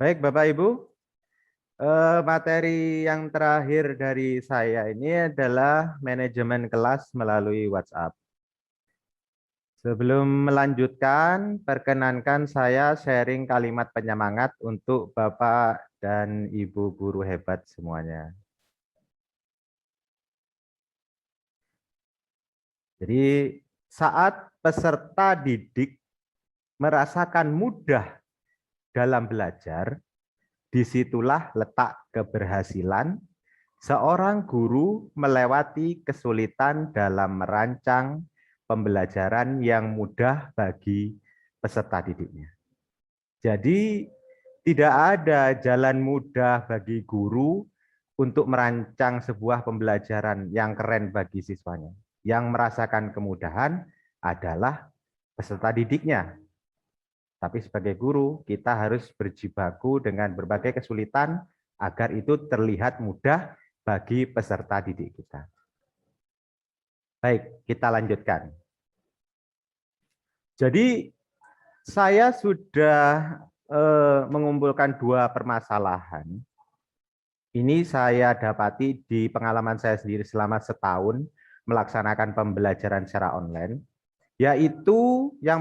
Baik, Bapak Ibu, materi yang terakhir dari saya ini adalah manajemen kelas melalui WhatsApp. Sebelum melanjutkan, perkenankan saya sharing kalimat penyemangat untuk Bapak dan Ibu guru hebat semuanya. Jadi, saat peserta didik merasakan mudah dalam belajar, disitulah letak keberhasilan seorang guru melewati kesulitan dalam merancang pembelajaran yang mudah bagi peserta didiknya. Jadi, tidak ada jalan mudah bagi guru untuk merancang sebuah pembelajaran yang keren bagi siswanya. Yang merasakan kemudahan adalah peserta didiknya. Tapi sebagai guru, kita harus berjibaku dengan berbagai kesulitan agar itu terlihat mudah bagi peserta didik kita. Baik, kita lanjutkan. Jadi, saya sudah mengumpulkan dua permasalahan. Ini saya dapati di pengalaman saya sendiri selama setahun melaksanakan pembelajaran secara online, yaitu yang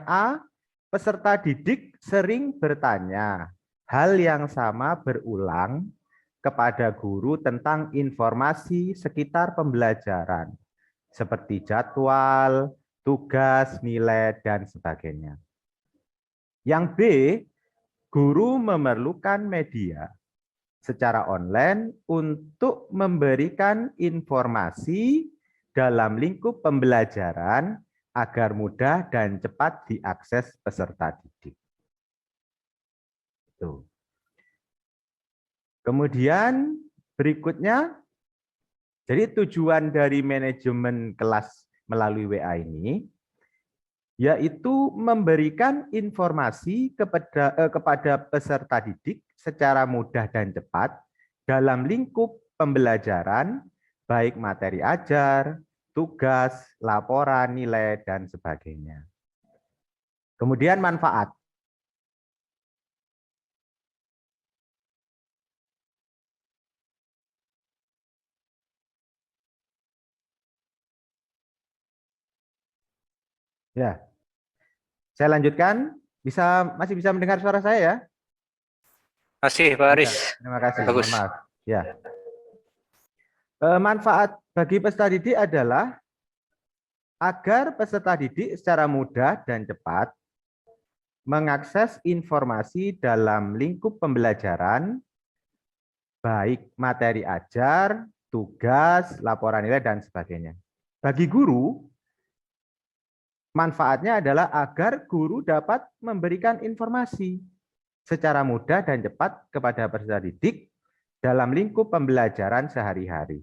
A, peserta didik sering bertanya hal yang sama berulang kepada guru tentang informasi sekitar pembelajaran, seperti jadwal, tugas, nilai, dan sebagainya. Yang B, guru memerlukan media secara online untuk memberikan informasi dalam lingkup pembelajaran agar mudah dan cepat diakses peserta didik. Kemudian berikutnya, jadi tujuan dari manajemen kelas melalui WA ini yaitu memberikan informasi kepada peserta didik secara mudah dan cepat dalam lingkup pembelajaran, baik materi ajar, tugas, laporan, nilai, dan sebagainya. Kemudian manfaat. Ya, saya lanjutkan. Masih bisa mendengar suara saya ya? Masih, Pak Aris. Terima kasih. Bagus. Maaf. Ya. Manfaat bagi peserta didik adalah agar peserta didik secara mudah dan cepat mengakses informasi dalam lingkup pembelajaran, baik materi ajar, tugas, laporan nilai, dan sebagainya. Bagi guru, manfaatnya adalah agar guru dapat memberikan informasi secara mudah dan cepat kepada peserta didik dalam lingkup pembelajaran sehari-hari.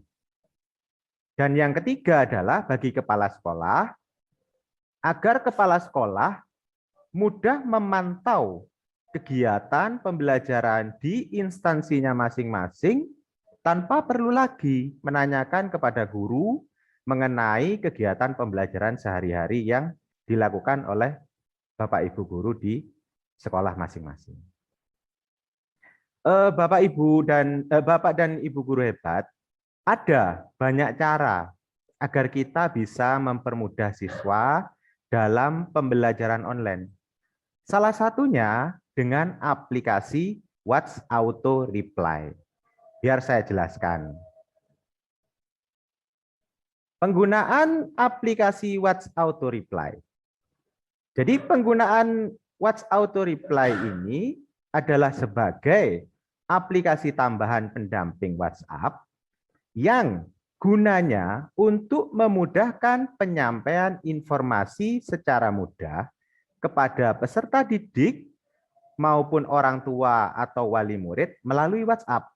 Dan yang ketiga adalah bagi kepala sekolah, agar kepala sekolah mudah memantau kegiatan pembelajaran di instansinya masing-masing tanpa perlu lagi menanyakan kepada guru mengenai kegiatan pembelajaran sehari-hari yang dilakukan oleh Bapak Ibu guru di sekolah masing-masing. Bapak dan Ibu guru hebat, ada banyak cara agar kita bisa mempermudah siswa dalam pembelajaran online. Salah satunya dengan aplikasi Watch Auto Reply. Biar saya jelaskan. Penggunaan aplikasi Watch Auto Reply. Jadi penggunaan Watch Auto Reply ini adalah sebagai aplikasi tambahan pendamping WhatsApp yang gunanya untuk memudahkan penyampaian informasi secara mudah kepada peserta didik maupun orang tua atau wali murid melalui WhatsApp.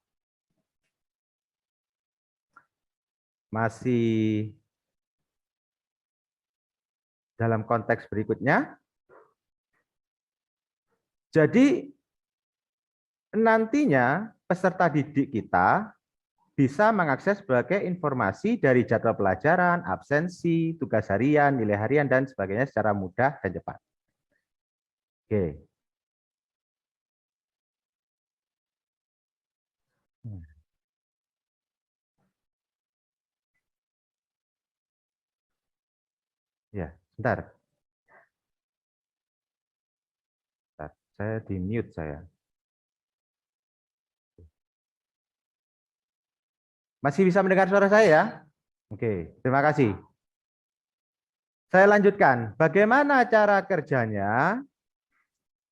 Masih dalam konteks berikutnya. Jadi nantinya peserta didik kita bisa mengakses berbagai informasi dari jadwal pelajaran, absensi, tugas harian, nilai harian, dan sebagainya secara mudah dan cepat. Oke. Ya, bentar. Bentar. Saya di mute saya. Masih bisa mendengar suara saya ya? Oke, terima kasih. Saya lanjutkan. Bagaimana cara kerjanya?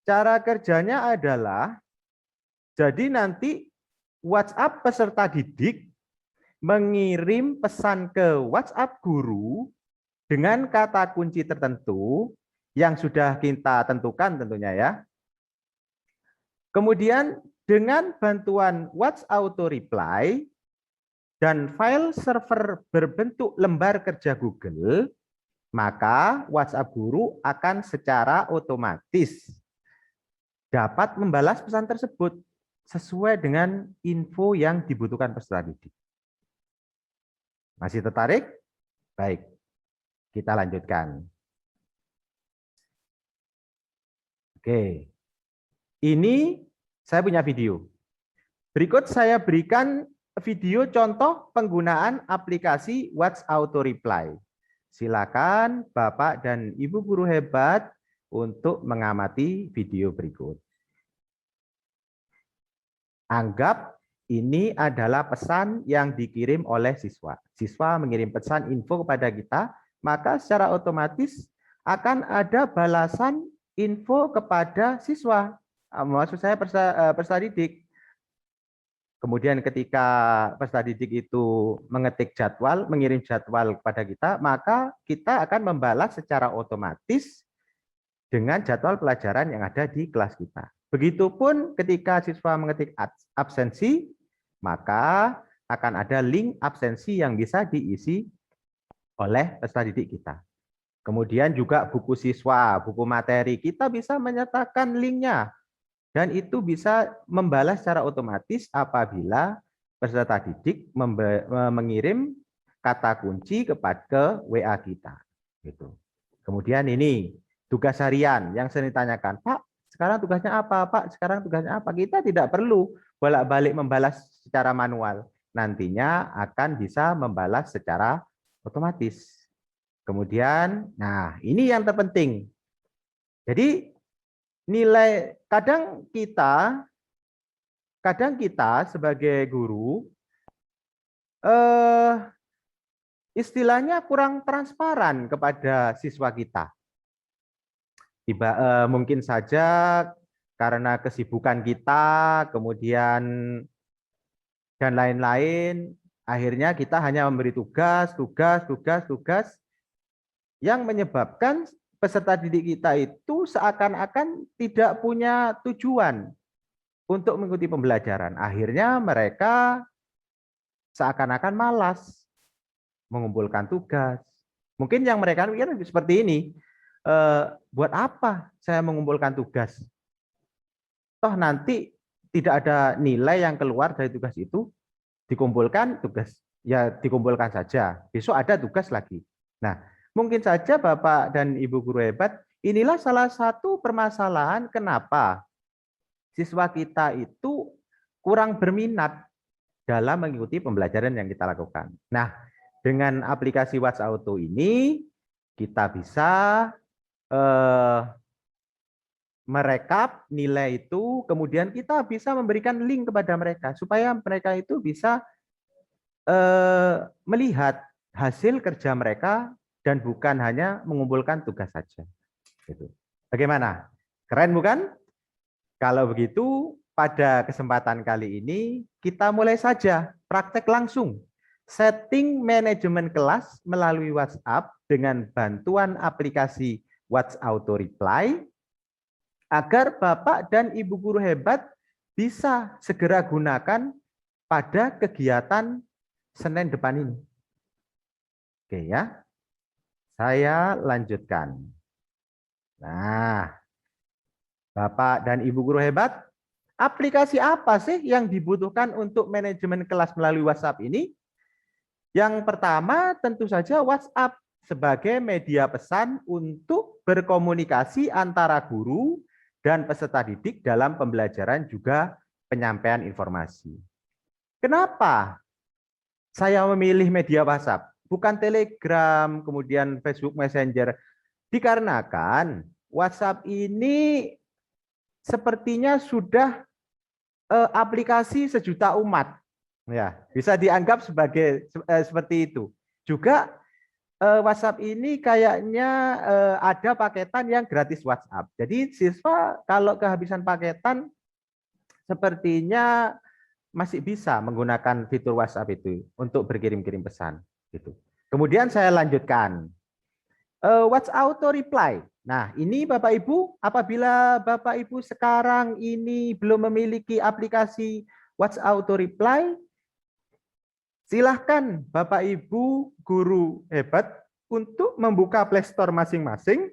Cara kerjanya adalah, jadi nanti WhatsApp peserta didik mengirim pesan ke WhatsApp guru dengan kata kunci tertentu yang sudah kita tentukan tentunya ya. Kemudian dengan bantuan WhatsApp Auto Reply dan file server berbentuk lembar kerja Google, maka WhatsApp guru akan secara otomatis dapat membalas pesan tersebut sesuai dengan info yang dibutuhkan peserta didik. Masih tertarik? Baik, kita lanjutkan. Oke, ini saya punya video. Berikut saya berikan video contoh penggunaan aplikasi WhatsApp Auto Reply. Silakan Bapak dan Ibu guru hebat untuk mengamati video berikut. Anggap ini adalah pesan yang dikirim oleh siswa. Siswa mengirim pesan info kepada kita, maka secara otomatis akan ada balasan info kepada siswa. Maksud saya peserta didik. Kemudian ketika peserta didik itu mengetik jadwal, mengirim jadwal kepada kita, maka kita akan membalas secara otomatis dengan jadwal pelajaran yang ada di kelas kita. Begitupun ketika siswa mengetik absensi, maka akan ada link absensi yang bisa diisi oleh peserta didik kita. Kemudian juga buku siswa, buku materi, kita bisa menyertakan linknya. Dan itu bisa membalas secara otomatis apabila peserta didik mengirim kata kunci ke WA kita. Gitu. Kemudian ini tugas harian yang sering ditanyakan, Pak, sekarang tugasnya apa? Pak, sekarang tugasnya apa? Kita tidak perlu bolak-balik membalas secara manual. Nantinya akan bisa membalas secara otomatis. Kemudian, nah ini yang terpenting. Jadi nilai kadang kita sebagai guru istilahnya kurang transparan kepada siswa kita. Mungkin saja karena kesibukan kita, kemudian dan lain-lain, akhirnya kita hanya memberi tugas yang menyebabkan peserta didik kita itu seakan-akan tidak punya tujuan untuk mengikuti pembelajaran. Akhirnya mereka seakan-akan malas mengumpulkan tugas. Mungkin yang mereka pikir seperti ini, buat apa saya mengumpulkan tugas? Toh nanti tidak ada nilai yang keluar dari tugas itu, dikumpulkan tugas, ya dikumpulkan saja. Besok ada tugas lagi. Nah, mungkin saja Bapak dan Ibu guru hebat, inilah salah satu permasalahan kenapa siswa kita itu kurang berminat dalam mengikuti pembelajaran yang kita lakukan. Nah, dengan aplikasi WhatsApp Auto ini, kita bisa merekap nilai itu, kemudian kita bisa memberikan link kepada mereka, supaya mereka itu bisa melihat hasil kerja mereka dan bukan hanya mengumpulkan tugas saja. Gitu. Bagaimana? Keren bukan? Kalau begitu, pada kesempatan kali ini kita mulai saja praktek langsung. Setting manajemen kelas melalui WhatsApp dengan bantuan aplikasi WhatsApp Auto Reply agar Bapak dan Ibu guru hebat bisa segera gunakan pada kegiatan Senin depan ini. Oke ya. Saya lanjutkan. Nah, Bapak dan Ibu guru hebat, aplikasi apa sih yang dibutuhkan untuk manajemen kelas melalui WhatsApp ini? Yang pertama tentu saja WhatsApp sebagai media pesan untuk berkomunikasi antara guru dan peserta didik dalam pembelajaran juga penyampaian informasi. Kenapa saya memilih media WhatsApp, bukan Telegram, kemudian Facebook Messenger? Dikarenakan WhatsApp ini sepertinya sudah aplikasi sejuta umat. Ya, bisa dianggap sebagai seperti itu. Juga WhatsApp ini kayaknya ada paketan yang gratis WhatsApp. Jadi siswa kalau kehabisan paketan sepertinya masih bisa menggunakan fitur WhatsApp itu untuk berkirim-kirim pesan. Gitu. Kemudian saya lanjutkan. What's auto reply? Nah, ini Bapak Ibu, apabila Bapak Ibu sekarang ini belum memiliki aplikasi What's auto reply, silahkan Bapak Ibu guru hebat untuk membuka Play Store masing-masing,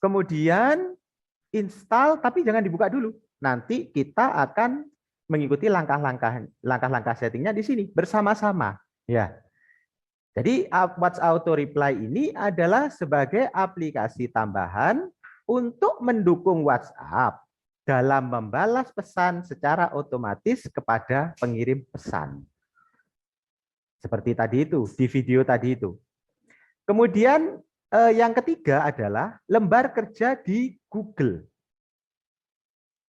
kemudian install, tapi jangan dibuka dulu. Nanti kita akan mengikuti langkah-langkah settingnya di sini bersama-sama. Ya. Jadi What's Auto Reply ini adalah sebagai aplikasi tambahan untuk mendukung WhatsApp dalam membalas pesan secara otomatis kepada pengirim pesan. Seperti tadi itu, di video tadi itu. Kemudian yang ketiga adalah lembar kerja di Google.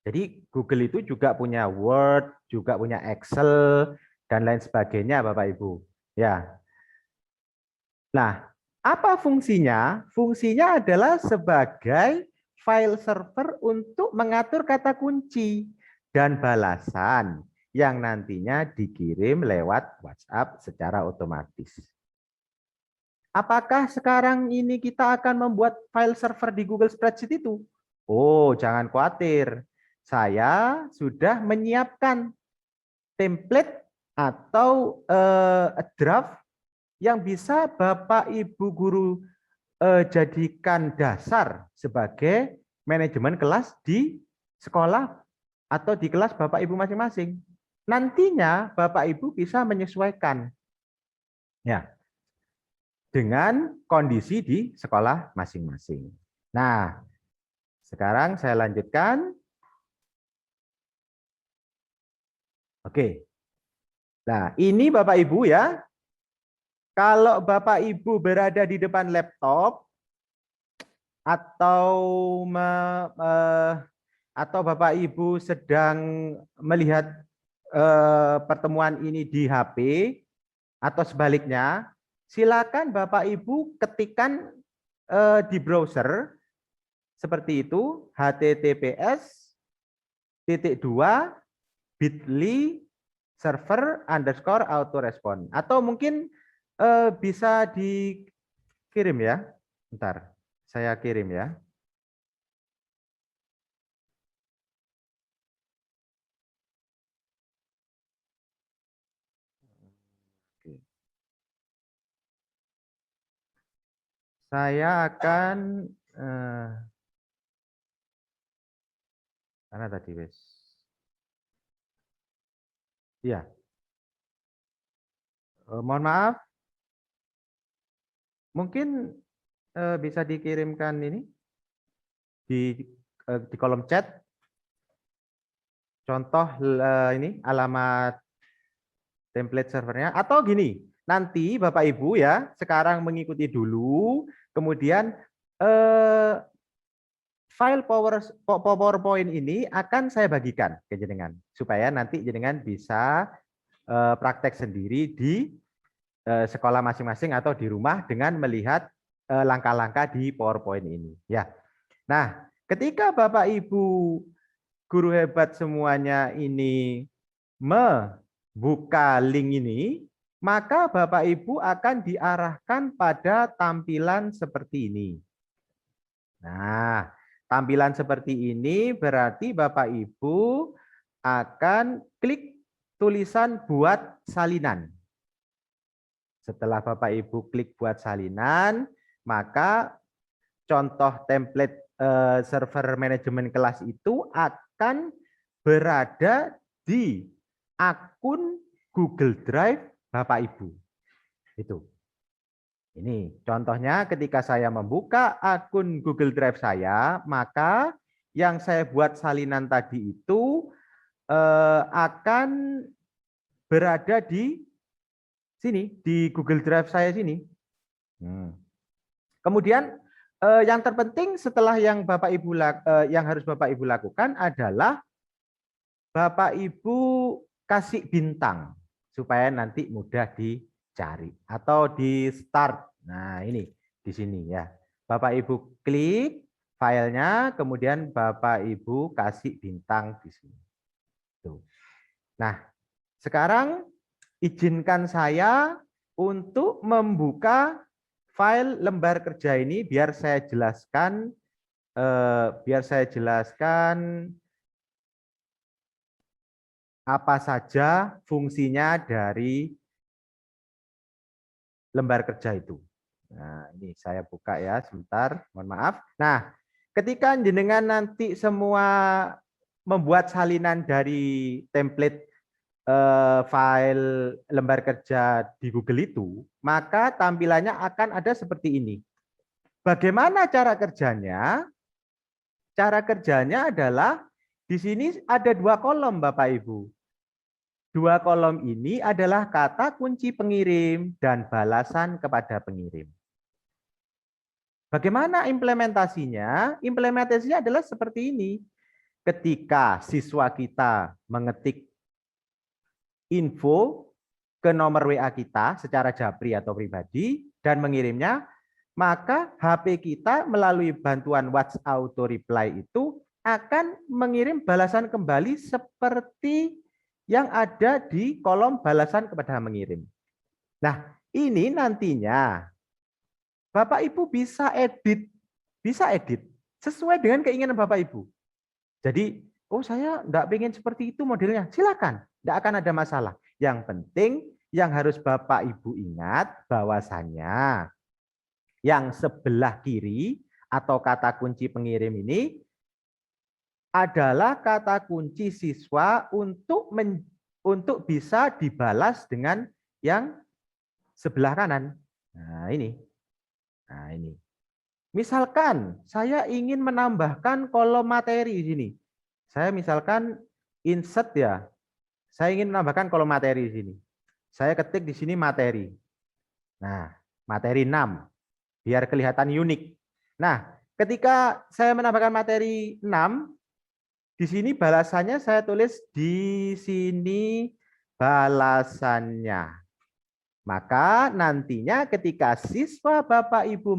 Jadi Google itu juga punya Word, juga punya Excel, dan lain sebagainya Bapak Ibu. Ya. Nah, apa fungsinya? Fungsinya adalah sebagai file server untuk mengatur kata kunci dan balasan yang nantinya dikirim lewat WhatsApp secara otomatis. Apakah sekarang ini kita akan membuat file server di Google Spreadsheet itu? Oh, jangan khawatir. Saya sudah menyiapkan template atau draft yang bisa Bapak Ibu guru jadikan dasar sebagai manajemen kelas di sekolah atau di kelas Bapak Ibu masing-masing. Nantinya Bapak Ibu bisa menyesuaikan ya dengan kondisi di sekolah masing-masing. Nah, sekarang saya lanjutkan. Oke. Nah, ini Bapak Ibu ya. Kalau Bapak Ibu berada di depan laptop atau Bapak Ibu sedang melihat pertemuan ini di HP atau sebaliknya, silakan Bapak Ibu ketikkan di browser seperti itu, https://bit.ly server_autorespond, atau mungkin bisa dikirim ya. Bentar, saya kirim ya. Oke. Saya akan karena tadi wes. Ya. Mohon maaf. Mungkin bisa dikirimkan ini di kolom chat. Contoh ini alamat template servernya, atau gini, nanti Bapak Ibu ya sekarang mengikuti dulu, kemudian file PowerPoint ini akan saya bagikan ke jenengan supaya nanti jenengan bisa praktek sendiri di sekolah masing-masing atau di rumah dengan melihat langkah-langkah di PowerPoint ini ya. Nah, ketika Bapak Ibu guru hebat semuanya ini membuka link ini, maka Bapak Ibu akan diarahkan pada tampilan seperti ini. Nah, tampilan seperti ini berarti Bapak Ibu akan klik tulisan buat salinan. Setelah Bapak Ibu klik buat salinan, maka contoh template server manajemen kelas itu akan berada di akun Google Drive Bapak Ibu. Itu. Ini contohnya ketika saya membuka akun Google Drive saya, maka yang saya buat salinan tadi itu akan berada di sini, di Google Drive saya sini. Kemudian yang terpenting setelah yang yang harus Bapak Ibu lakukan adalah Bapak Ibu kasih bintang supaya nanti mudah dicari atau di start. Nah, ini di sini ya. Bapak Ibu klik filenya, kemudian Bapak Ibu kasih bintang di sini. Tuh. Nah, sekarang izinkan saya untuk membuka file lembar kerja ini biar saya jelaskan apa saja fungsinya dari lembar kerja itu. Nah, ini saya buka ya sebentar, mohon maaf. Nah, ketika jenengan nanti semua membuat salinan dari template file lembar kerja di Google itu, maka tampilannya akan ada seperti ini. Bagaimana cara kerjanya? Cara kerjanya adalah di sini ada 2 kolom, Bapak Ibu. 2 kolom ini adalah kata kunci pengirim dan balasan kepada pengirim. Bagaimana implementasinya? Implementasinya adalah seperti ini. Ketika siswa kita mengetik info ke nomor WA kita secara japri atau pribadi dan mengirimnya, maka HP kita melalui bantuan Watch Auto Reply itu akan mengirim balasan kembali seperti yang ada di kolom balasan kepada mengirim. Nah, ini nantinya Bapak Ibu bisa edit sesuai dengan keinginan Bapak Ibu. Jadi, oh saya enggak pengen seperti itu modelnya, silakan. Tidak akan ada masalah. Yang penting yang harus Bapak Ibu ingat bahwasannya yang sebelah kiri atau kata kunci pengirim ini adalah kata kunci siswa untuk bisa dibalas dengan yang sebelah kanan. Nah, ini. Misalkan saya ingin menambahkan kolom materi di sini. Saya misalkan insert ya. Saya ingin menambahkan kolom materi di sini. Saya ketik di sini materi. Nah, materi 6 biar kelihatan unik. Nah, ketika saya menambahkan materi 6, di sini balasannya saya tulis di sini balasannya. Maka nantinya ketika siswa Bapak Ibu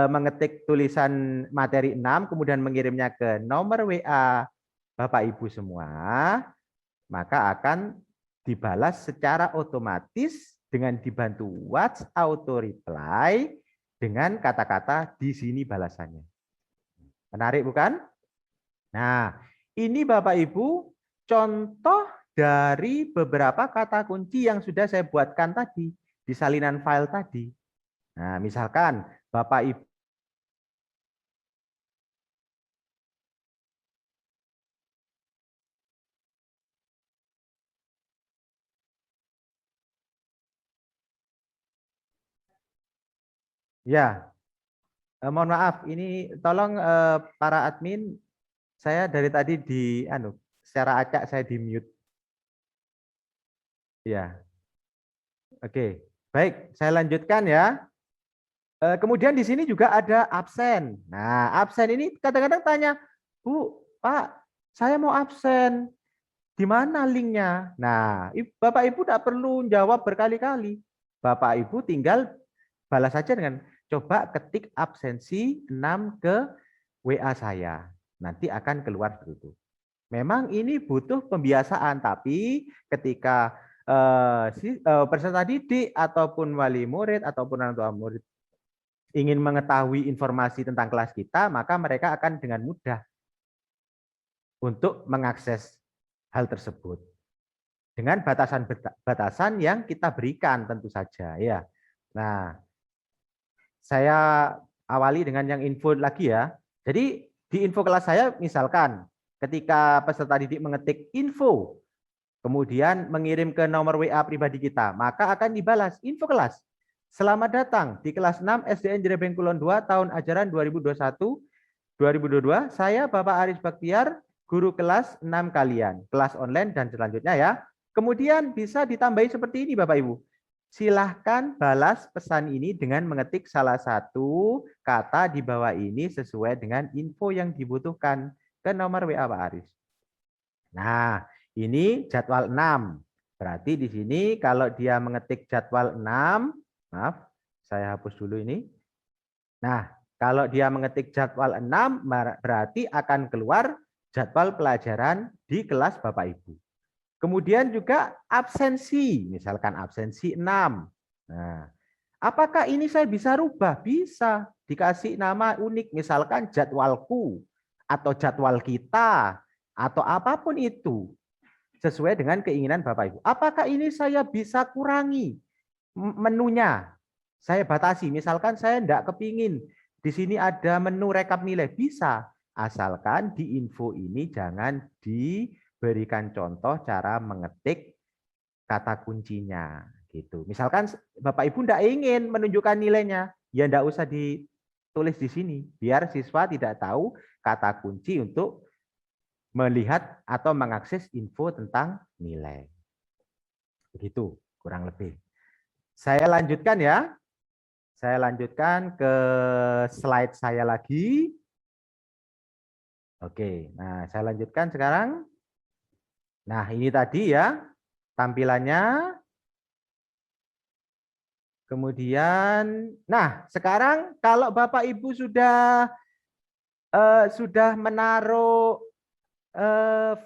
mengetik tulisan materi 6 kemudian mengirimnya ke nomor WA Bapak Ibu semua, maka akan dibalas secara otomatis dengan dibantu Watch Auto Reply dengan kata-kata di sini balasannya. Menarik bukan? Nah, ini Bapak Ibu contoh dari beberapa kata kunci yang sudah saya buatkan tadi di salinan file tadi. Nah, misalkan Bapak Ibu ya, mohon maaf, ini tolong para admin, saya dari tadi secara acak saya di mute. Ya, oke, baik, saya lanjutkan ya. Kemudian di sini juga ada absen. Nah, absen ini kadang-kadang tanya, Bu, Pak, saya mau absen. Di mana linknya? Nah, Bapak Ibu tidak perlu jawab berkali-kali. Bapak Ibu tinggal balas saja dengan coba ketik absensi 6 ke WA saya. Nanti akan keluar seperti itu. Memang ini butuh pembiasaan, tapi ketika peserta didik ataupun wali murid ataupun orang tua murid ingin mengetahui informasi tentang kelas kita, maka mereka akan dengan mudah untuk mengakses hal tersebut dengan batasan-batasan yang kita berikan tentu saja ya. Nah, saya awali dengan yang info lagi ya. Jadi di info kelas saya misalkan ketika peserta didik mengetik info kemudian mengirim ke nomor WA pribadi kita, maka akan dibalas info kelas. Selamat datang di kelas 6 SDN Jerebeng Kulon 2 tahun ajaran 2021-2022. Saya Bapak Aris Baktiar, guru kelas 6 kalian, kelas online dan selanjutnya ya. Kemudian bisa ditambahi seperti ini Bapak Ibu. Silahkan balas pesan ini dengan mengetik salah satu kata di bawah ini sesuai dengan info yang dibutuhkan ke nomor WA Pak Aris. Nah, ini jadwal 6. Berarti di sini kalau dia mengetik jadwal 6, maaf, saya hapus dulu ini. Nah, kalau dia mengetik jadwal 6, berarti akan keluar jadwal pelajaran di kelas Bapak Ibu. Kemudian juga absensi, misalkan absensi 6. Nah, apakah ini saya bisa rubah? Bisa, dikasih nama unik, misalkan jadwalku, atau jadwal kita, atau apapun itu, sesuai dengan keinginan Bapak Ibu. Apakah ini saya bisa kurangi menunya? Saya batasi, misalkan saya tidak kepingin, di sini ada menu rekap nilai, bisa. Asalkan di info ini jangan diberikan contoh cara mengetik kata kuncinya gitu. Misalkan Bapak Ibu tidak ingin menunjukkan nilainya, ya tidak usah ditulis di sini, biar siswa tidak tahu kata kunci untuk melihat atau mengakses info tentang nilai. Begitu kurang lebih. Saya lanjutkan ya. Saya lanjutkan ke slide saya lagi. Oke, nah saya lanjutkan sekarang. Nah, ini tadi ya tampilannya. Kemudian, nah sekarang kalau Bapak Ibu sudah menaruh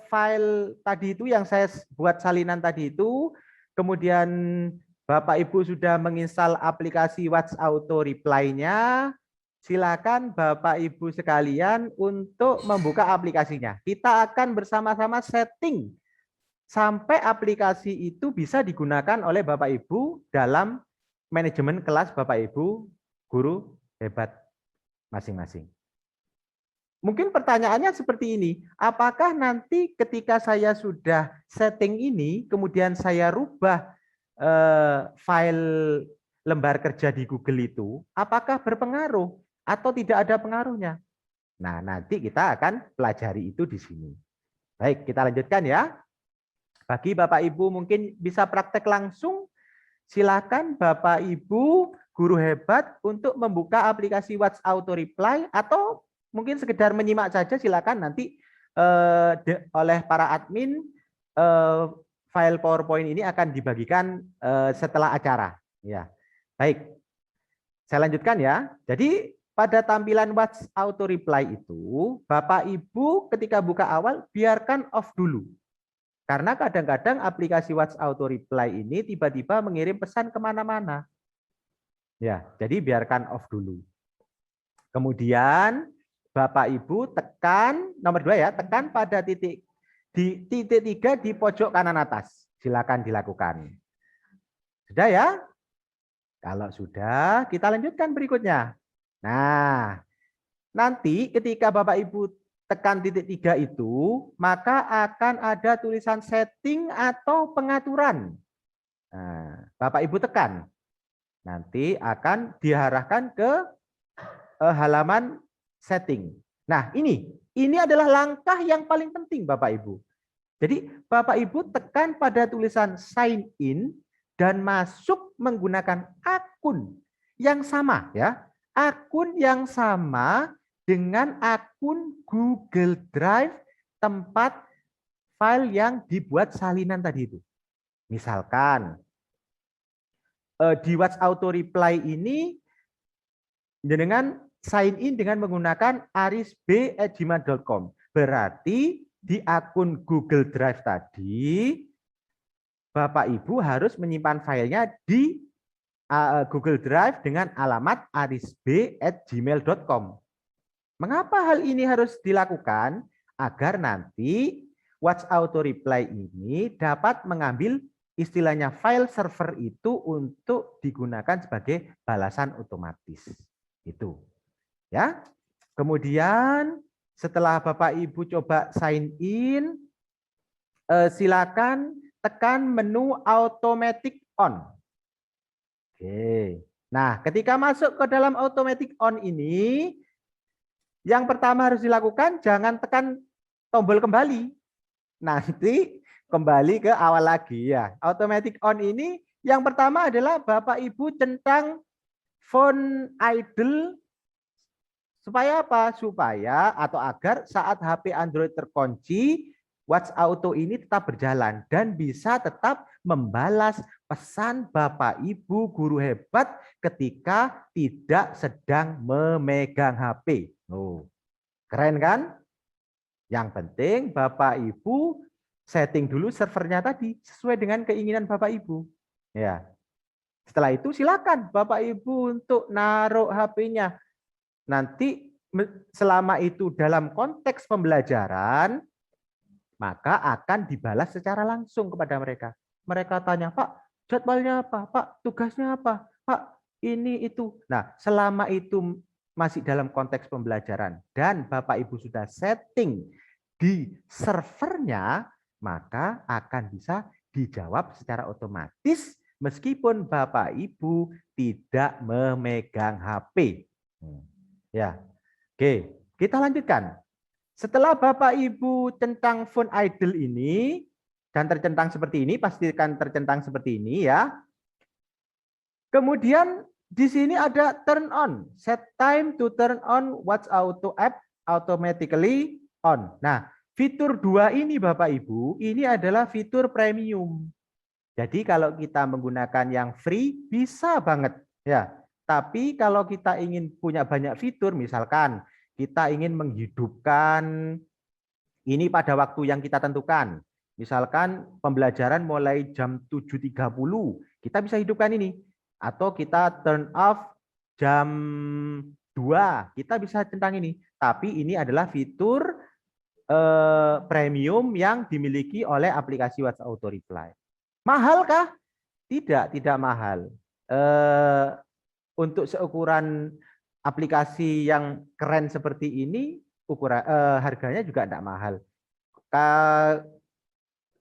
file tadi itu yang saya buat salinan tadi itu, kemudian Bapak Ibu sudah menginstal aplikasi WhatsApp Auto Reply-nya, silakan Bapak Ibu sekalian untuk membuka aplikasinya. Kita akan bersama-sama setting sampai aplikasi itu bisa digunakan oleh Bapak Ibu dalam manajemen kelas Bapak Ibu guru hebat masing-masing. Mungkin pertanyaannya seperti ini, apakah nanti ketika saya sudah setting ini, kemudian saya rubah file lembar kerja di Google itu, apakah berpengaruh atau tidak ada pengaruhnya? Nah, nanti kita akan pelajari itu di sini. Baik, kita lanjutkan ya. Bagi Bapak Ibu mungkin bisa praktek langsung, silakan Bapak Ibu guru hebat untuk membuka aplikasi WhatsApp Auto Reply, atau mungkin sekedar menyimak saja, silakan nanti oleh para admin file PowerPoint ini akan dibagikan setelah acara. Ya, baik. Saya lanjutkan ya. Jadi pada tampilan WhatsApp Auto Reply itu, Bapak Ibu ketika buka awal biarkan off dulu. Karena kadang-kadang aplikasi WhatsApp Auto Reply ini tiba-tiba mengirim pesan kemana-mana. Ya, jadi biarkan off dulu. Kemudian Bapak Ibu tekan nomor 2 ya, tekan pada titik 3 di pojok kanan atas. Silakan dilakukan. Sudah ya? Kalau sudah, kita lanjutkan berikutnya. Nah, nanti ketika Bapak Ibu tekan titik 3 itu, maka akan ada tulisan setting atau pengaturan. Nah, Bapak Ibu tekan. Nanti akan diarahkan ke halaman setting. Nah, ini adalah langkah yang paling penting Bapak Ibu. Jadi Bapak Ibu tekan pada tulisan sign in dan masuk menggunakan akun yang sama ya. Akun yang sama dengan akun Google Drive tempat file yang dibuat salinan tadi itu. Misalkan di WhatsApp Auto Reply ini dengan sign in dengan menggunakan arisb@gmail.com. Berarti di akun Google Drive tadi Bapak Ibu harus menyimpan filenya di Google Drive dengan alamat arisb@gmail.com. Mengapa hal ini harus dilakukan? Agar nanti WhatsApp Auto Reply ini dapat mengambil istilahnya file server itu untuk digunakan sebagai balasan otomatis. Itu. Ya. Kemudian setelah Bapak Ibu coba sign in, silakan tekan menu automatic on. Oke. Nah, ketika masuk ke dalam automatic on ini, yang pertama harus dilakukan, jangan tekan tombol kembali. nanti kembali ke awal lagi ya. Automatic on ini yang pertama adalah Bapak Ibu centang phone idle supaya apa? Supaya atau agar saat HP Android terkunci, Watch Auto ini tetap berjalan dan bisa tetap membalas pesan Bapak Ibu guru hebat ketika tidak sedang memegang HP. Oh, keren kan? Yang penting Bapak Ibu setting dulu servernya tadi sesuai dengan keinginan Bapak Ibu. Ya. Setelah itu silakan Bapak Ibu untuk naruh HP-nya. Nanti selama itu dalam konteks pembelajaran, maka akan dibalas secara langsung kepada mereka. Mereka tanya, Pak, jadwalnya apa? Pak, tugasnya apa? Pak, ini itu. Nah, selama itu masih dalam konteks pembelajaran dan Bapak Ibu sudah setting di servernya, maka akan bisa dijawab secara otomatis meskipun Bapak Ibu tidak memegang HP. Ya. Oke, kita lanjutkan. Setelah Bapak Ibu centang phone idle ini dan tercentang seperti ini, pastikan tercentang seperti ini ya. Kemudian di sini ada turn on, set time to turn on Watch Auto app automatically on. Nah, fitur 2 ini Bapak Ibu, ini adalah fitur premium. Jadi kalau kita menggunakan yang free bisa banget ya. Tapi kalau kita ingin punya banyak fitur, misalkan kita ingin menghidupkan ini pada waktu yang kita tentukan. Misalkan pembelajaran mulai jam 7.30, kita bisa hidupkan ini. Atau kita turn off jam 2, kita bisa centang ini. Tapi ini adalah fitur premium yang dimiliki oleh aplikasi Watch Auto Reply. Mahalkah? Tidak mahal. Untuk seukuran aplikasi yang keren seperti ini, harganya juga tidak mahal.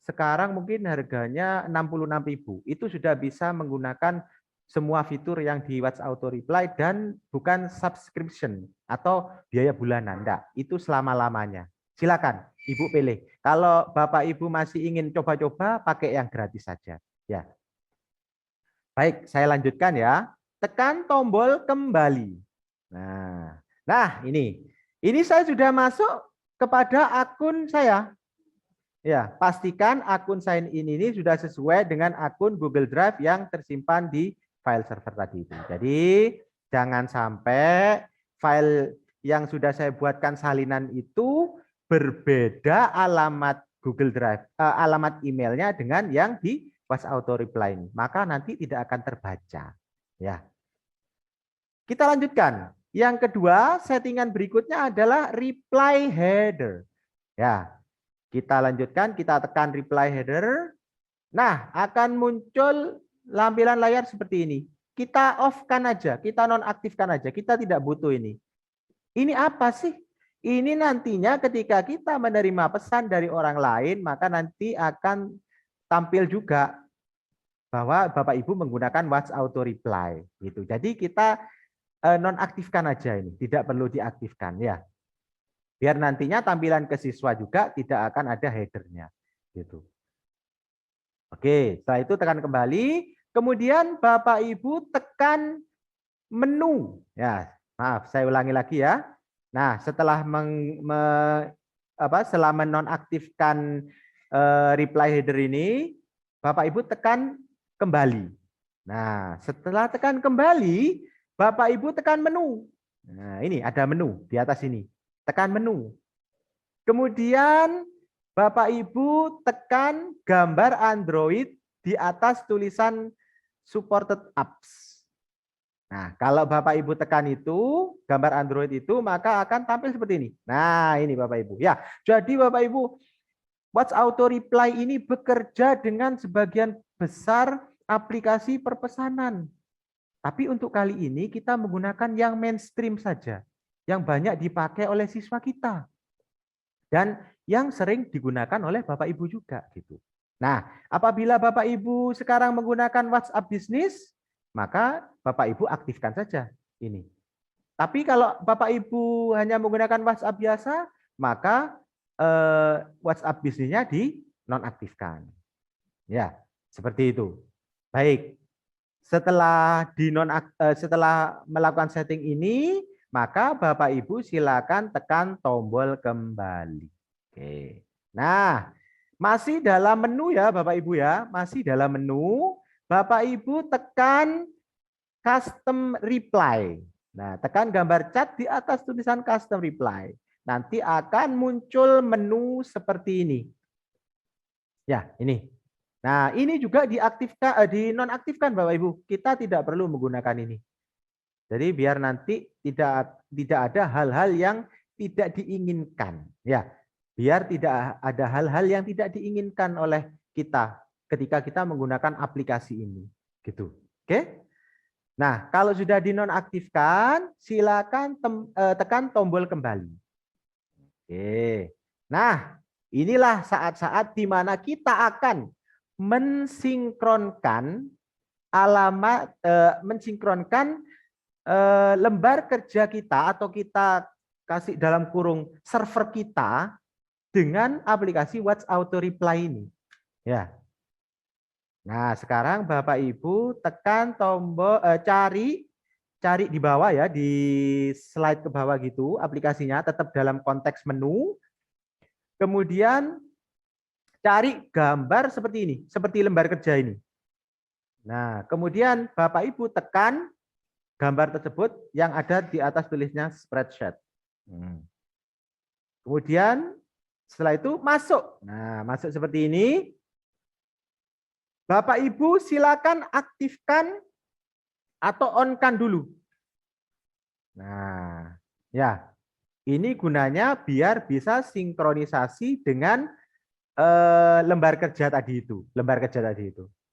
Sekarang mungkin harganya 66.000. Itu sudah bisa menggunakan semua fitur yang di Watch Auto Reply dan bukan subscription atau biaya bulanan. Enggak, itu selama-lamanya. Silakan Ibu pilih. Kalau Bapak Ibu masih ingin coba-coba, pakai yang gratis saja. Ya. Baik, saya lanjutkan ya. Tekan tombol kembali. Nah, ini saya sudah masuk kepada akun saya. Ya, pastikan akun sign in ini sudah sesuai dengan akun Google Drive yang tersimpan di file server tadi itu. Jadi, jangan sampai file yang sudah saya buatkan salinan itu berbeda alamat Google Drive, alamat emailnya dengan yang di Watch Auto Reply ini. Maka nanti tidak akan terbaca. Ya. Kita lanjutkan. Yang kedua, settingan berikutnya adalah reply header. Ya, kita lanjutkan, kita tekan reply header. Nah, akan muncul lampiran layar seperti ini. Kita off-kan aja, kita nonaktifkan aja, kita tidak butuh ini. Ini apa sih? Ini nantinya ketika kita menerima pesan dari orang lain, maka nanti akan tampil juga bahwa Bapak Ibu menggunakan Watch Auto Reply. Gitu. Jadi kita nonaktifkan aja ini, tidak perlu diaktifkan ya. Biar nantinya tampilan ke siswa juga tidak akan ada headernya gitu. Oke, setelah itu tekan kembali, kemudian Bapak Ibu tekan menu. Ya, maaf, saya ulangi lagi ya. Nah, setelah setelah menonaktifkan reply header ini, Bapak Ibu tekan kembali. Nah, setelah tekan kembali, Bapak Ibu tekan menu. Nah, ini ada menu di atas ini. Tekan menu. Kemudian Bapak Ibu tekan gambar Android di atas tulisan supported apps. Nah, kalau Bapak Ibu tekan itu, gambar Android itu, maka akan tampil seperti ini. Nah, ini Bapak Ibu. Ya, jadi Bapak Ibu, Watch Auto Reply ini bekerja dengan sebagian besar aplikasi perpesanan. Tapi untuk kali ini kita menggunakan yang mainstream saja, yang banyak dipakai oleh siswa kita. Dan yang sering digunakan oleh Bapak Ibu juga gitu. Nah, apabila Bapak Ibu sekarang menggunakan WhatsApp Business, maka Bapak Ibu aktifkan saja ini. Tapi kalau Bapak Ibu hanya menggunakan WhatsApp biasa, maka WhatsApp bisnisnya dinonaktifkan. Ya, seperti itu. Baik. Setelah melakukan setting ini, maka Bapak Ibu silakan tekan tombol kembali. Oke. Nah, masih dalam menu ya Bapak Ibu ya, masih dalam menu. Bapak Ibu tekan custom reply. Nah, tekan gambar chat di atas tulisan custom reply. Nanti akan muncul menu seperti ini. Ya, ini. Nah, ini juga diaktifkan, dinonaktifkan Bapak Ibu. Kita tidak perlu menggunakan ini. Jadi biar nanti tidak ada hal-hal yang tidak diinginkan. Ya, biar tidak ada hal-hal yang tidak diinginkan oleh kita ketika kita menggunakan aplikasi ini. Gitu. Oke? Nah, kalau sudah dinonaktifkan, silakan tekan tombol kembali. Oke. Nah, inilah saat-saat di mana kita akan mensinkronkan mensinkronkan lembar kerja kita atau kita kasih dalam kurung server kita dengan aplikasi WhatsApp Auto Reply ini. Ya. Nah, sekarang Bapak Ibu tekan tombol cari di bawah ya, di slide ke bawah gitu aplikasinya, tetap dalam konteks menu. Kemudian cari gambar seperti ini, seperti lembar kerja ini. Nah, kemudian Bapak Ibu tekan gambar tersebut yang ada di atas tulisnya spreadsheet. Kemudian setelah itu masuk. Nah, masuk seperti ini. Bapak Ibu silakan aktifkan atau on-kan dulu. Nah, ya. Ini gunanya biar bisa sinkronisasi dengan lembar kerja tadi itu,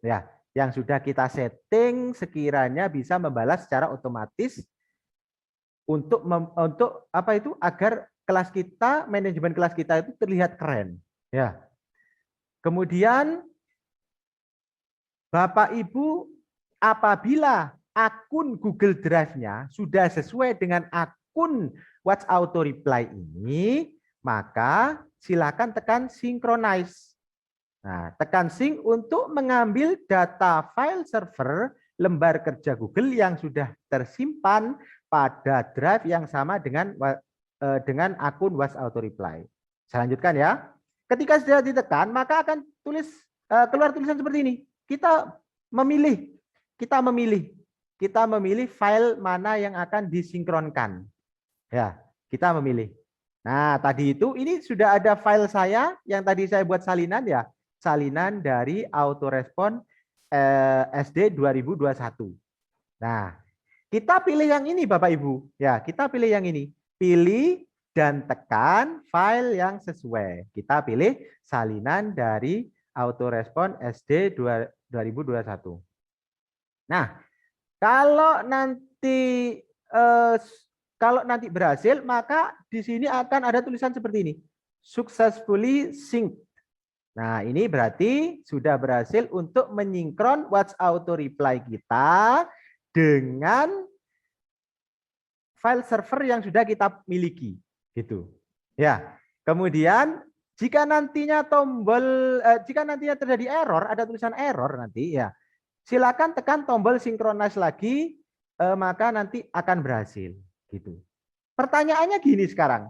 ya, yang sudah kita setting sekiranya bisa membalas secara otomatis untuk apa itu, agar kelas kita, manajemen kelas kita itu terlihat keren, ya. Kemudian Bapak Ibu apabila akun Google Drive-nya sudah sesuai dengan akun WhatsApp Auto Reply ini, maka silakan tekan synchronize. Nah, tekan sync untuk mengambil data file server lembar kerja Google yang sudah tersimpan pada drive yang sama dengan akun WhatsApp Auto Reply. Saya lanjutkan ya. Ketika sudah ditekan, maka akan keluar tulisan seperti ini. Kita memilih file mana yang akan disinkronkan. Ya, kita memilih. Nah, tadi itu ini sudah ada file saya yang tadi saya buat salinan ya. Salinan dari autorespon SD 2021. Nah, kita pilih yang ini Bapak Ibu. Ya, kita pilih yang ini. Pilih dan tekan file yang sesuai. Kita pilih salinan dari autorespon SD 2021. Nah, kalau nanti berhasil, maka di sini akan ada tulisan seperti ini. Successfully synced. Nah, ini berarti sudah berhasil untuk menyinkron WhatsApp Auto Reply kita dengan file server yang sudah kita miliki, gitu. Ya. Kemudian jika nantinya terjadi error, ada tulisan error nanti ya. Silakan tekan tombol synchronize lagi, maka nanti akan berhasil. Gitu. Pertanyaannya gini sekarang,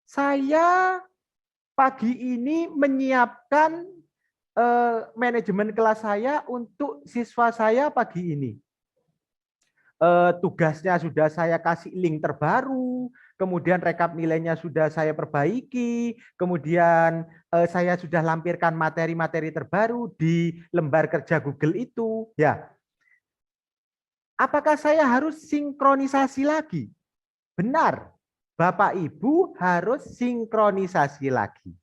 saya pagi ini menyiapkan manajemen kelas saya untuk siswa saya pagi ini. Tugasnya sudah saya kasih link terbaru, kemudian rekap nilainya sudah saya perbaiki, kemudian saya sudah lampirkan materi-materi terbaru di lembar kerja Google itu. Ya. Apakah saya harus sinkronisasi lagi? Benar, Bapak Ibu harus sinkronisasi lagi.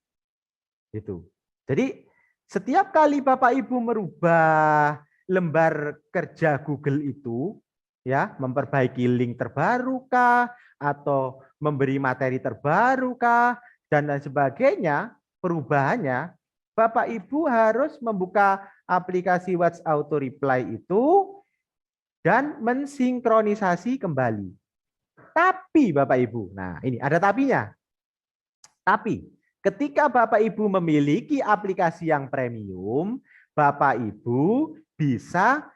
Gitu. Jadi setiap kali Bapak Ibu merubah lembar kerja Google itu, ya, memperbaiki link terbaru kah, atau memberi materi terbaru kah, dan lain sebagainya, perubahannya, Bapak Ibu harus membuka aplikasi WhatsApp Auto Reply itu dan mensinkronisasi kembali. Tapi Bapak Ibu, nah ini ada tapinya. Tapi ketika Bapak Ibu memiliki aplikasi yang premium, Bapak Ibu bisa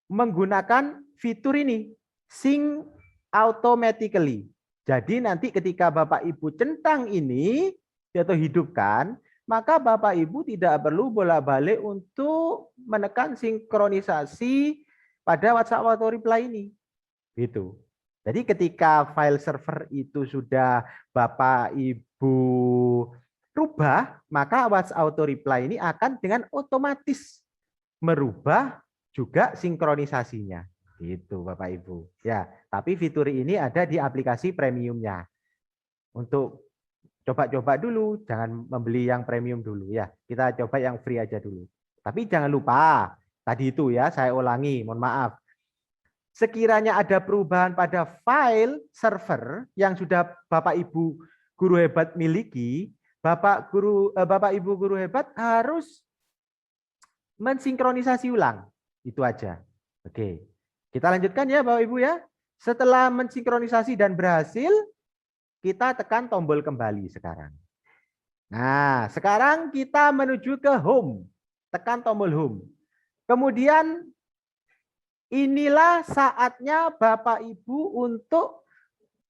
menggunakan fitur ini, sync automatically. Jadi nanti ketika Bapak Ibu centang ini atau hidupkan, maka Bapak Ibu tidak perlu bolak-balik untuk menekan sinkronisasi pada WhatsApp auto reply ini. Gitu. Jadi ketika file server itu sudah Bapak Ibu rubah, maka WhatsApp auto reply ini akan dengan otomatis merubah juga sinkronisasinya. Itu Bapak Ibu. Ya, tapi fitur ini ada di aplikasi premiumnya. Untuk coba-coba dulu, jangan membeli yang premium dulu ya. Kita coba yang free aja dulu. Tapi jangan lupa, tadi itu ya, saya ulangi, mohon maaf. Sekiranya ada perubahan pada file server yang sudah Bapak Ibu guru hebat miliki, Bapak Ibu guru hebat harus mensinkronisasi ulang. Itu aja. Oke. Kita lanjutkan ya Bapak Ibu ya. Setelah mensinkronisasi dan berhasil, kita tekan tombol kembali sekarang. Nah, sekarang kita menuju ke home. Tekan tombol home. Kemudian inilah saatnya Bapak Ibu untuk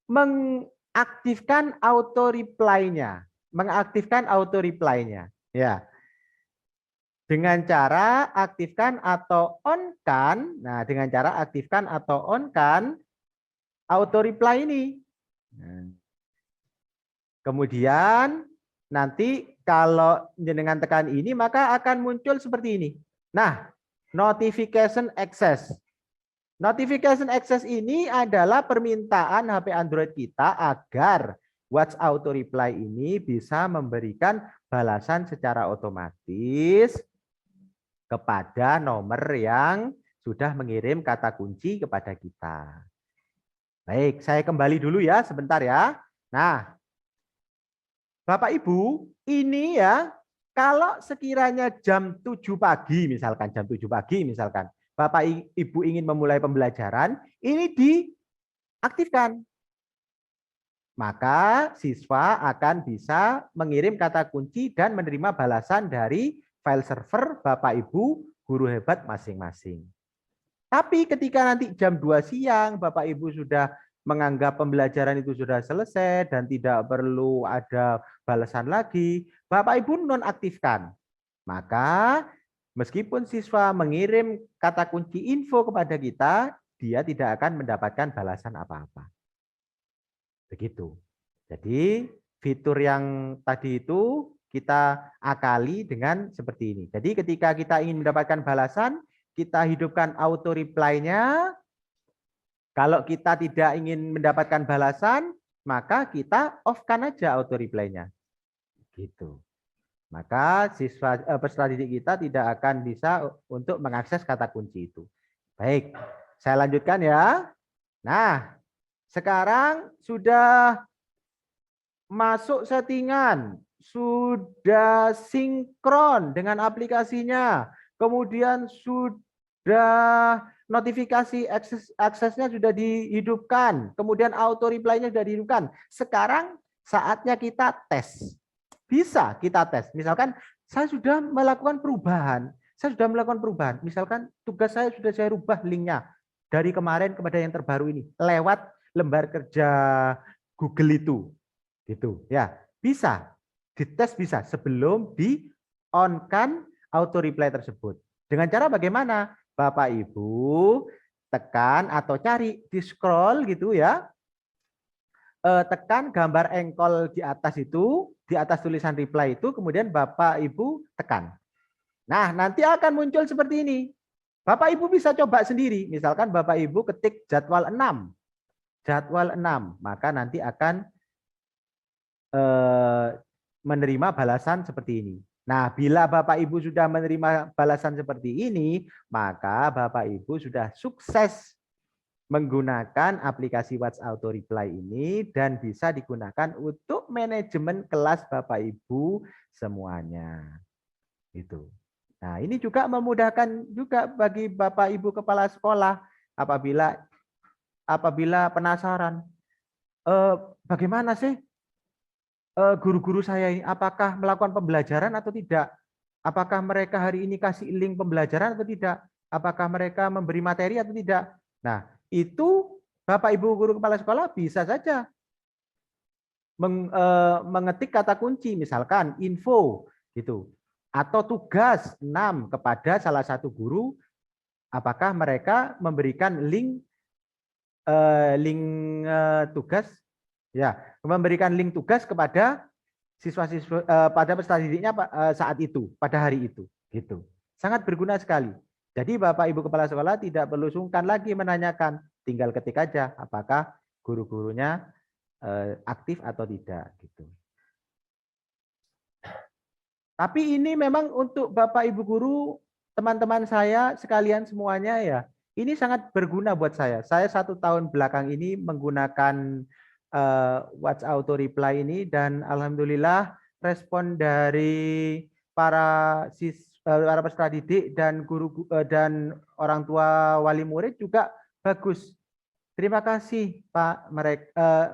mengaktifkan auto reply-nya. Mengaktifkan auto reply-nya. Ya. Dengan cara aktifkan atau on-kan, nah dengan cara aktifkan atau on-kan auto reply ini. Nah. Kemudian nanti kalau jenengan tekan ini maka akan muncul seperti ini. Nah, notification access. Notification access ini adalah permintaan HP Android kita agar WhatsApp auto reply ini bisa memberikan balasan secara otomatis kepada nomor yang sudah mengirim kata kunci kepada kita. Baik, saya kembali dulu ya sebentar ya. Nah, Bapak Ibu, ini ya kalau sekiranya jam 7 pagi misalkan, Bapak Ibu ingin memulai pembelajaran, ini diaktifkan. Maka siswa akan bisa mengirim kata kunci dan menerima balasan dari file server Bapak Ibu guru hebat masing-masing. Tapi ketika nanti jam 2 siang Bapak Ibu sudah menganggap pembelajaran itu sudah selesai dan tidak perlu ada balasan lagi, Bapak Ibu nonaktifkan. Maka meskipun siswa mengirim kata kunci info kepada kita, dia tidak akan mendapatkan balasan apa-apa. Begitu. Jadi fitur yang tadi itu kita akali dengan seperti ini. Jadi ketika kita ingin mendapatkan balasan, kita hidupkan auto reply-nya. Kalau kita tidak ingin mendapatkan balasan, maka kita off-kan aja auto reply-nya. Gitu. Maka siswa peserta didik kita tidak akan bisa untuk mengakses kata kunci itu. Baik, saya lanjutkan ya. Nah, sekarang sudah masuk settingan, sudah sinkron dengan aplikasinya, kemudian sudah notifikasi aksesnya sudah dihidupkan, kemudian auto reply-nya sudah dihidupkan. Sekarang saatnya kita tes. Bisa kita tes. Misalkan saya sudah melakukan perubahan, misalkan tugas saya sudah saya rubah linknya dari kemarin kepada yang terbaru ini lewat lembar kerja Google itu. Gitu ya, bisa dites, bisa sebelum di on-kan auto reply tersebut. Dengan cara bagaimana? Bapak Ibu tekan atau cari di scroll gitu ya, tekan gambar engkol di atas itu, di atas tulisan reply itu, kemudian Bapak Ibu tekan. Nah, nanti akan muncul seperti ini. Bapak Ibu bisa coba sendiri. Misalkan Bapak Ibu ketik jadwal 6. Jadwal 6, maka nanti akan menerima balasan seperti ini. Nah, bila Bapak Ibu sudah menerima balasan seperti ini, maka Bapak Ibu sudah sukses menggunakan aplikasi WhatsApp Auto Reply ini dan bisa digunakan untuk manajemen kelas Bapak Ibu semuanya. Itu. Nah, ini juga memudahkan juga bagi Bapak Ibu kepala sekolah apabila penasaran, bagaimana sih guru-guru saya ini apakah melakukan pembelajaran atau tidak? Apakah mereka hari ini kasih link pembelajaran atau tidak? Apakah mereka memberi materi atau tidak? Nah, itu Bapak Ibu guru kepala sekolah bisa saja mengetik kata kunci, misalkan info gitu, atau tugas 6 kepada salah satu guru. Apakah mereka memberikan link tugas, ya, memberikan link tugas kepada siswa-siswa pada peserta didiknya saat itu, pada hari itu, gitu. Sangat berguna sekali. Jadi Bapak Ibu kepala sekolah tidak perlu sungkan lagi menanyakan, tinggal ketik aja apakah guru-gurunya aktif atau tidak, gitu. Tapi ini memang untuk Bapak Ibu guru, teman-teman saya sekalian semuanya ya, ini sangat berguna buat saya. Saya 1 tahun belakang ini menggunakan Watch Auto Reply ini, dan alhamdulillah respon dari para peserta didik dan guru dan orang tua wali murid juga bagus. Terima kasih Pak.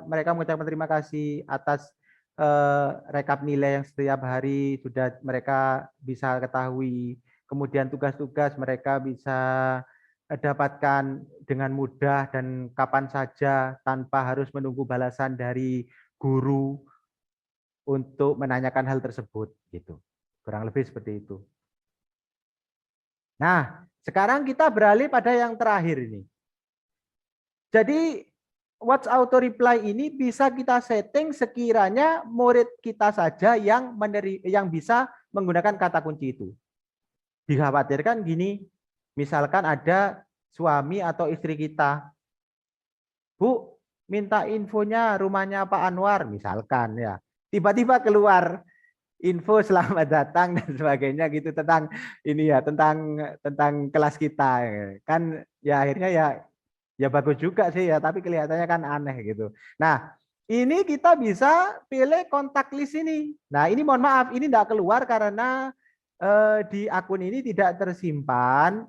Mereka mengucapkan terima kasih atas rekap nilai yang setiap hari sudah mereka bisa ketahui. Kemudian tugas-tugas mereka bisa dapatkan dengan mudah dan kapan saja tanpa harus menunggu balasan dari guru untuk menanyakan hal tersebut, gitu. Kurang lebih seperti itu. Nah, sekarang kita beralih pada yang terakhir ini. Jadi Watch Auto Reply ini bisa kita setting sekiranya murid kita saja yang bisa menggunakan kata kunci itu. Dikhawatirkan gini, misalkan ada suami atau istri kita, Bu, minta infonya rumahnya Pak Anwar, misalkan ya. Tiba-tiba keluar info selamat datang dan sebagainya gitu tentang ini ya, tentang kelas kita. Kan ya akhirnya ya bagus juga sih ya, tapi kelihatannya kan aneh gitu. Nah, ini kita bisa pilih kontak list ini. Nah, ini mohon maaf, ini tidak keluar karena di akun ini tidak tersimpan,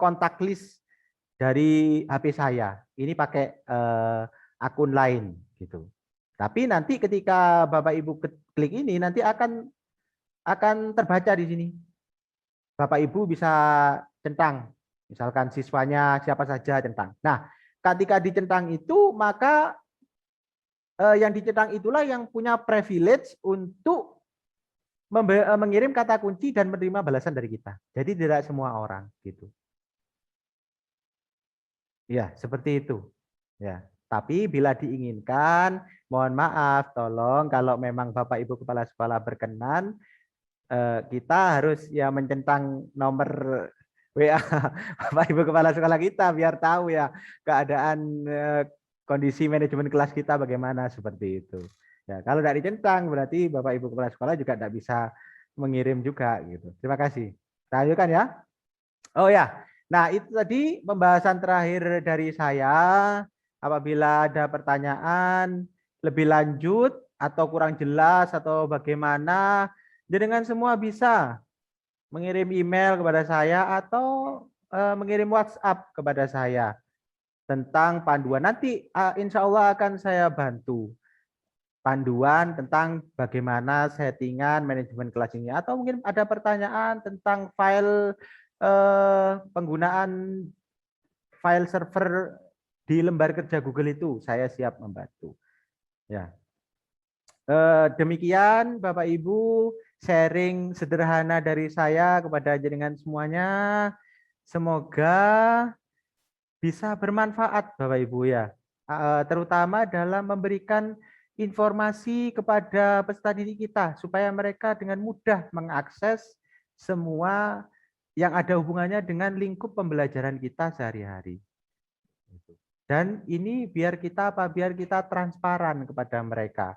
kontak list dari HP saya. Ini pakai akun lain gitu. Tapi nanti ketika Bapak Ibu klik ini nanti akan terbaca di sini. Bapak Ibu bisa centang, misalkan siswanya siapa saja centang. Nah, ketika dicentang itu maka yang dicentang itulah yang punya privilege untuk mengirim kata kunci dan menerima balasan dari kita. Jadi tidak semua orang gitu. Ya, seperti itu. Ya. Tapi bila diinginkan, mohon maaf, tolong kalau memang Bapak Ibu kepala sekolah berkenan, kita harus ya mencentang nomor WA Bapak Ibu kepala sekolah kita biar tahu ya keadaan kondisi manajemen kelas kita bagaimana, seperti itu. Ya, kalau tidak dicentang berarti Bapak Ibu kepala sekolah juga tidak bisa mengirim juga gitu. Terima kasih. Kita lanjutkan ya. Oh ya. Nah, itu tadi pembahasan terakhir dari saya. Apabila ada pertanyaan lebih lanjut atau kurang jelas atau bagaimana, jenengan semua bisa mengirim email kepada saya atau mengirim WhatsApp kepada saya tentang panduan. Nanti insya Allah akan saya bantu panduan tentang bagaimana settingan manajemen kelas ini. Atau mungkin ada pertanyaan tentang file penggunaan file server di lembar kerja Google itu, saya siap membantu. Ya. Demikian Bapak Ibu sharing sederhana dari saya kepada jenengan semuanya. Semoga bisa bermanfaat Bapak Ibu ya. Terutama dalam memberikan informasi kepada peserta didik kita supaya mereka dengan mudah mengakses semua yang ada hubungannya dengan lingkup pembelajaran kita sehari-hari. Dan ini biar kita transparan kepada mereka.